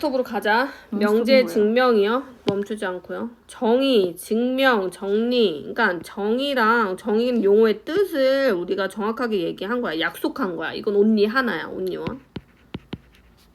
수업으로 가자. 명제 증명이요. 멈추지 않고요. 정의, 증명, 정리. 그러니까 정의랑 정의 용어의 뜻을 우리가 정확하게 얘기한 거야. 약속한 거야. 이건 only 하나야. only one.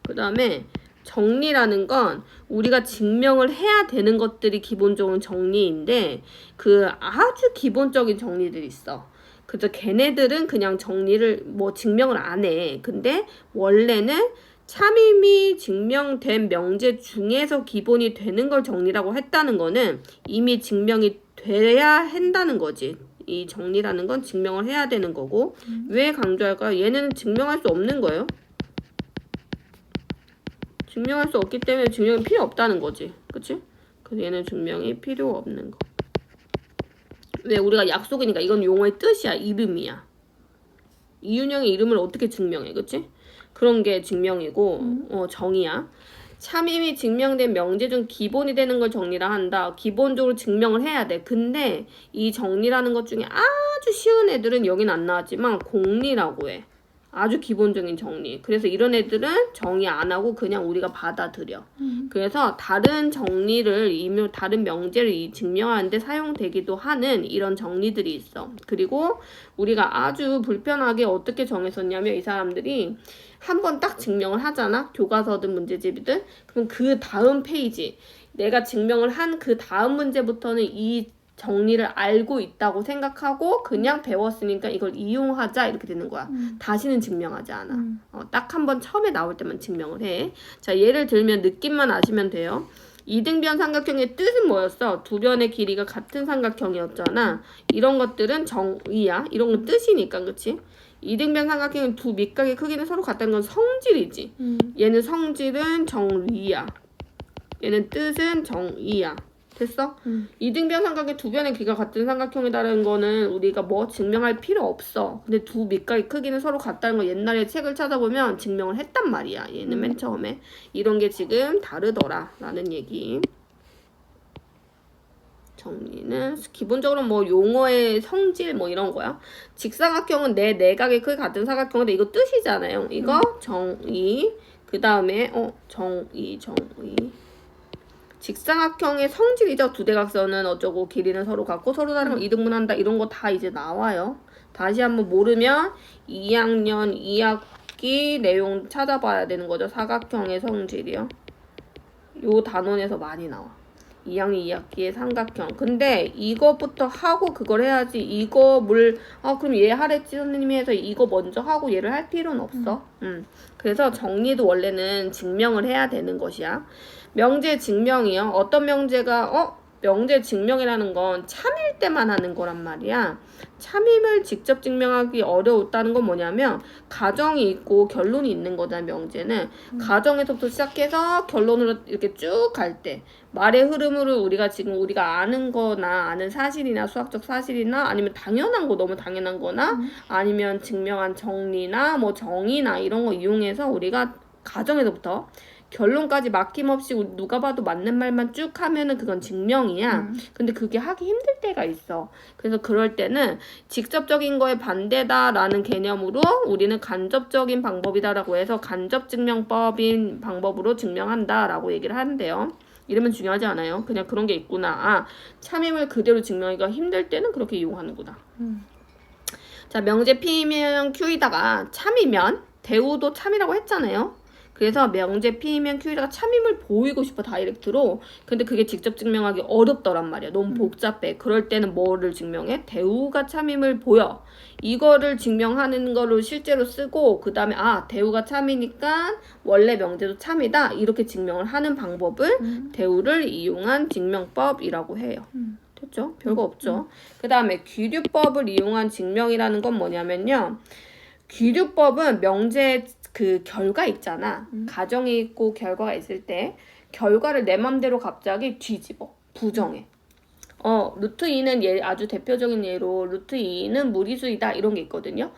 그 다음에 정리라는 건 우리가 증명을 해야 되는 것들이 기본적으로 정리인데 그 아주 기본적인 정리들이 있어. 그래서 걔네들은 그냥 정리를 뭐 증명을 안 해. 근데 원래는 참임이 증명된 명제 중에서 기본이 되는 걸 정리라고 했다는 거는 이미 증명이 돼야 한다는 거지. 이 정리라는 건 증명을 해야 되는 거고. 왜 강조할까요? 얘는 증명할 수 없는 거예요. 증명할 수 없기 때문에 증명이 필요 없다는 거지. 그치? 그래서 얘는 증명이 필요 없는 거. 왜? 우리가 약속이니까 이건 용어의 뜻이야. 이름이야. 이윤영의 이름을 어떻게 증명해? 그치? 그런 게 증명이고 정의야. 참임이 증명된 명제 중 기본이 되는 걸 정리라 한다. 기본적으로 증명을 해야 돼. 근데 이 정리라는 것 중에 아주 쉬운 애들은 여긴 안 나왔지만 공리라고 해. 아주 기본적인 정리. 그래서 이런 애들은 정의 안 하고 그냥 우리가 받아들여. 그래서 다른 정리를 다른 명제를 증명하는데 사용되기도 하는 이런 정리들이 있어. 그리고 우리가 아주 불편하게 어떻게 정했었냐면 이 사람들이 한 번 딱 증명을 하잖아. 교과서든 문제집이든. 그럼 그 다음 페이지 내가 증명을 한 그 다음 문제부터는 이 정리를 알고 있다고 생각하고 그냥 배웠으니까 이걸 이용하자 이렇게 되는 거야. 다시는 증명하지 않아. 딱 한 번 처음에 나올 때만 증명을 해. 자, 예를 들면 느낌만 아시면 돼요. 이등변 삼각형의 뜻은 뭐였어? 두 변의 길이가 같은 삼각형이었잖아. 이런 것들은 정의야. 이런 건 뜻이니까, 그치? 이등변 삼각형은 두 밑각의 크기는 서로 같다는 건 성질이지. 얘는 성질은 정의야. 얘는 뜻은 정의야. 됐어? 이등변 삼각의 두 변의 길이가 같은 삼각형이라는 거는 우리가 뭐 증명할 필요 없어. 근데 두 밑각의 크기는 서로 같다는 거 옛날에 책을 찾아보면 증명을 했단 말이야. 얘는 맨 처음에. 이런 게 지금 다르더라 라는 얘기. 정리는 기본적으로 뭐 용어의 성질 뭐 이런 거야. 직사각형은 내 내각의 크기 같은 사각형인데 이거 뜻이잖아요. 이거 정의. 그 다음에 정의. 직사각형의 성질이죠. 두 대각선은 어쩌고 길이는 서로 같고 서로 다른 걸 이등분한다. 이런 거 다 이제 나와요. 다시 한번 모르면 2학년 2학기 내용 찾아봐야 되는 거죠. 사각형의 성질이요. 요 단원에서 많이 나와. 2학년 2학기의 삼각형. 근데 이거부터 하고 그걸 해야지. 그럼 얘 하랬지 선생님이 해서 이거 먼저 하고 얘를 할 필요는 없어. 그래서 정리도 원래는 증명을 해야 되는 것이야. 명제 증명이요. 어떤 명제가 명제 증명이라는 건 참일 때만 하는 거란 말이야. 참임을 직접 증명하기 어려웠다는 건 뭐냐면 가정이 있고 결론이 있는 거다. 명제는 가정에서부터 시작해서 결론으로 이렇게 쭉 갈 때 말의 흐름으로 우리가 아는 거나 아는 사실이나 수학적 사실이나 아니면 당연한 거 너무 당연한 거나 아니면 증명한 정리나 뭐 정의나 이런 거 이용해서 우리가 가정에서부터 결론까지 막힘없이 누가 봐도 맞는 말만 쭉 하면은 그건 증명이야. 근데 그게 하기 힘들 때가 있어. 그래서 그럴 때는 직접적인 거에 반대다라는 개념으로 우리는 간접적인 방법이다라고 해서 간접증명법인 방법으로 증명한다라고 얘기를 하는데요. 이러면 중요하지 않아요. 그냥 그런 게 있구나. 참임을 그대로 증명하기가 힘들 때는 그렇게 이용하는구나. 자, 명제 P이면 Q이다가 참이면 대우도 참이라고 했잖아요. 그래서 명제 P이면 Q에다가 참임을 보이고 싶어 다이렉트로. 근데 그게 직접 증명하기 어렵더란 말이야. 너무 복잡해. 그럴 때는 뭐를 증명해? 대우가 참임을 보여. 이거를 증명하는 거를 실제로 쓰고 그 다음에 대우가 참이니까 원래 명제도 참이다. 이렇게 증명을 하는 방법을 대우를 이용한 증명법이라고 해요. 됐죠? 별거 없죠. 그 다음에 귀류법을 이용한 증명이라는 건 뭐냐면요. 귀류법은 명제 그 결과 있잖아. 가정이 있고 결과가 있을 때 결과를 내 맘대로 갑자기 뒤집어. 부정해. 루트 2는 아주 대표적인 예로 루트 2는 무리수이다 이런 게 있거든요.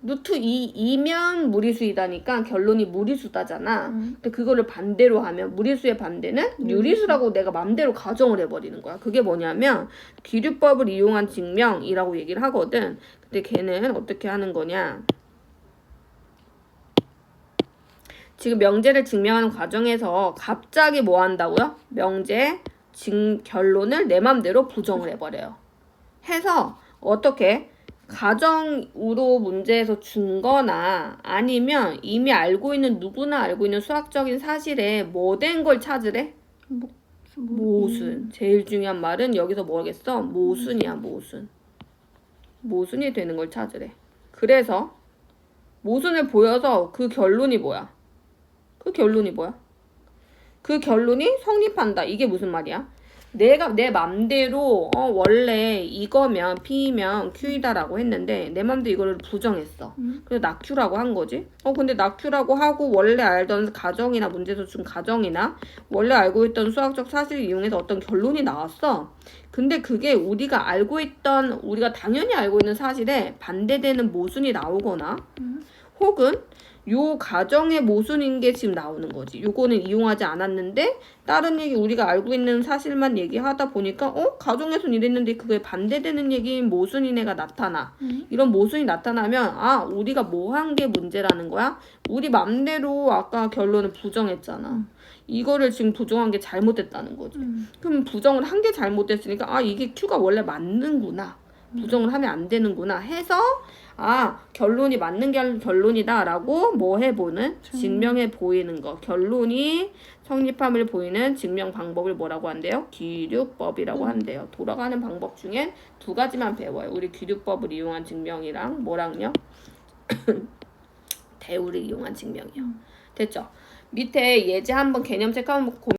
루트 2면 무리수이다니까 결론이 무리수다잖아. 근데 그거를 반대로 하면 무리수의 반대는 유리수라고 내가 맘대로 가정을 해버리는 거야. 그게 뭐냐면 귀류법을 이용한 증명이라고 얘기를 하거든. 근데 걔는 어떻게 하는 거냐. 지금 명제를 증명하는 과정에서 갑자기 뭐 한다고요? 명제 결론을 내 맘대로 부정을 해버려요. 해서 어떻게 가정으로 문제에서 준 거나 아니면 이미 알고 있는 누구나 알고 있는 수학적인 사실에 뭐 된 걸 찾으래? 모순. 제일 중요한 말은 여기서 뭐겠어? 모순이야, 모순. 모순이 되는 걸 찾으래. 그래서 모순을 보여서 그 결론이 뭐야? 그 결론이 성립한다. 이게 무슨 말이야? 내가 내 맘대로 원래 이거면 P면 Q이다라고 했는데 내 맘대로 이거를 부정했어. 그래서 낙Q라고 한 거지. 근데 낙Q라고 하고 원래 알던 가정이나 문제에서 준 가정이나 원래 알고 있던 수학적 사실을 이용해서 어떤 결론이 나왔어. 근데 그게 우리가 당연히 알고 있는 사실에 반대되는 모순이 나오거나 혹은 요 가정의 모순인 게 지금 나오는 거지. 요거는 이용하지 않았는데 다른 얘기 우리가 알고 있는 사실만 얘기하다 보니까 가정에선 이랬는데 그게 반대되는 얘기인 모순인 애가 나타나. 이런 모순이 나타나면 우리가 뭐 한 게 문제라는 거야? 우리 맘대로 아까 결론을 부정했잖아. 이거를 지금 부정한 게 잘못됐다는 거지. 그럼 부정을 한 게 잘못됐으니까 이게 Q가 원래 맞는구나. 부정을 하면 안 되는구나 해서 결론이 맞는 게 결론이다 라고 뭐 해보는? 증명해 보이는 거. 결론이 성립함을 보이는 증명 방법을 뭐라고 한대요? 귀류법이라고 한대요. 돌아가는 방법 중엔 두 가지만 배워요. 우리 귀류법을 이용한 증명이랑 뭐랑요? 대우를 이용한 증명이요. 됐죠? 밑에 예제 한번 개념 체크 한번